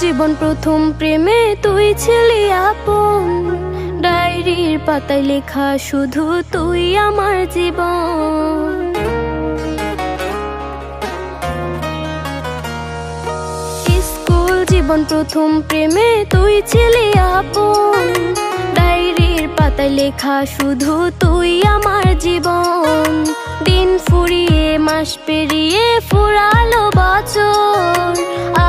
জীবন প্রথম প্রেমে তুই ছিলি আপন, ডায়েরির পাতায় লেখা শুধু তুই আমার জীবন। স্কুল জীবন প্রথম প্রেমে তুই ছিলি আপন, ডায়েরির পাতায় লেখা শুধু তুই আমার জীবন। দিন ফুরিয়ে মাস পেরিয়ে ফুরালো বছর,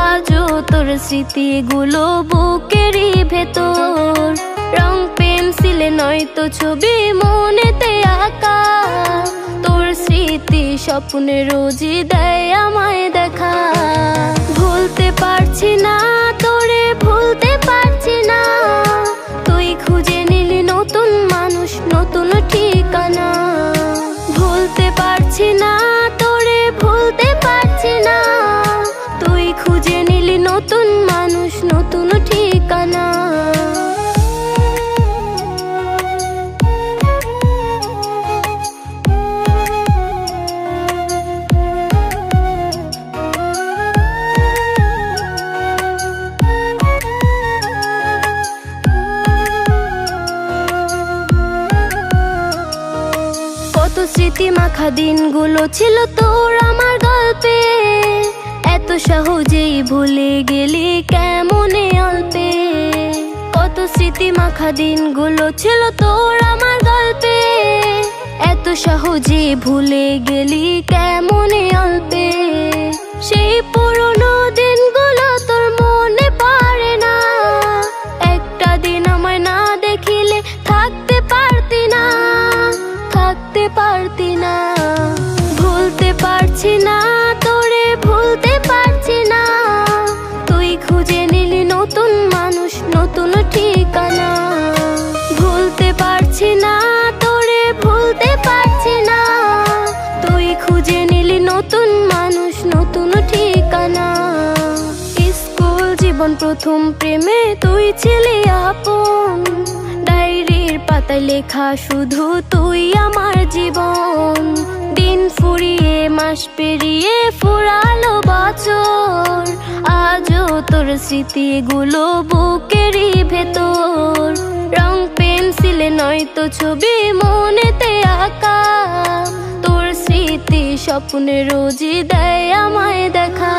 আজও তোর স্মৃতিগুলো বুকেরই ভেতর। রং পেন্সিলে নয়তো ছবি মনেতে আঁকা, তোর স্মৃতি স্বপ্নে রোজই দেয় আমায় দেখা। ভুলতে পারছি না তোরে, ভুলতে পারছি না, তুই খুঁজে নিলি নতুন মানুষ, নতুন ঠিকানা। ভুলতে পারছি না তোরে, ভুলতে পারছি না, তুই খুঁজে নিলি নতুন মানুষ, নতুন ঠিকানা। কত স্মৃতি মাখা দিনগুলো ছিল তোর আমার গল্পে, এত সহজেই ভুলে গেলি কেমনে অল্পে। কত স্মৃতি মাখা দিনগুলো ছিল তোর আমার গল্পে, এত সহজে ভুলে গেলি কেমনে অল্পে। সেই পুরনো দিনগুলো তোর মনে পড়ে না, একটা দিন আমায় না দেখিলে থাকতে পারতি না, থাকতে পারতি না। ভুলতে পারছি না তোরে, ভুলতে পারছি না, তুই খুঁজে নিলি নতুন মানুষ, নতুন ঠিকানা। ভুলতে পারছি না তোরে, ভুলতে পারছি না, তুই খুঁজে নিলি নতুন মানুষ, নতুন ঠিকানা। স্কুল জীবন প্রথম প্রেমে তুই ছিলি আপন, ডায়েরির পাতায় লেখা শুধু তুই আমার জীবন। দিন ফুরিয়ে মাস পেরিয়ে ফুরালো বছর, আজও তোর স্মৃতিগুলো বুকেরই ভেতর। রং পেন্সিলে নয়তো ছবি মনেতে আঁকা, তোর স্মৃতি স্বপ্নে রোজই দেয় আমায় দেখা।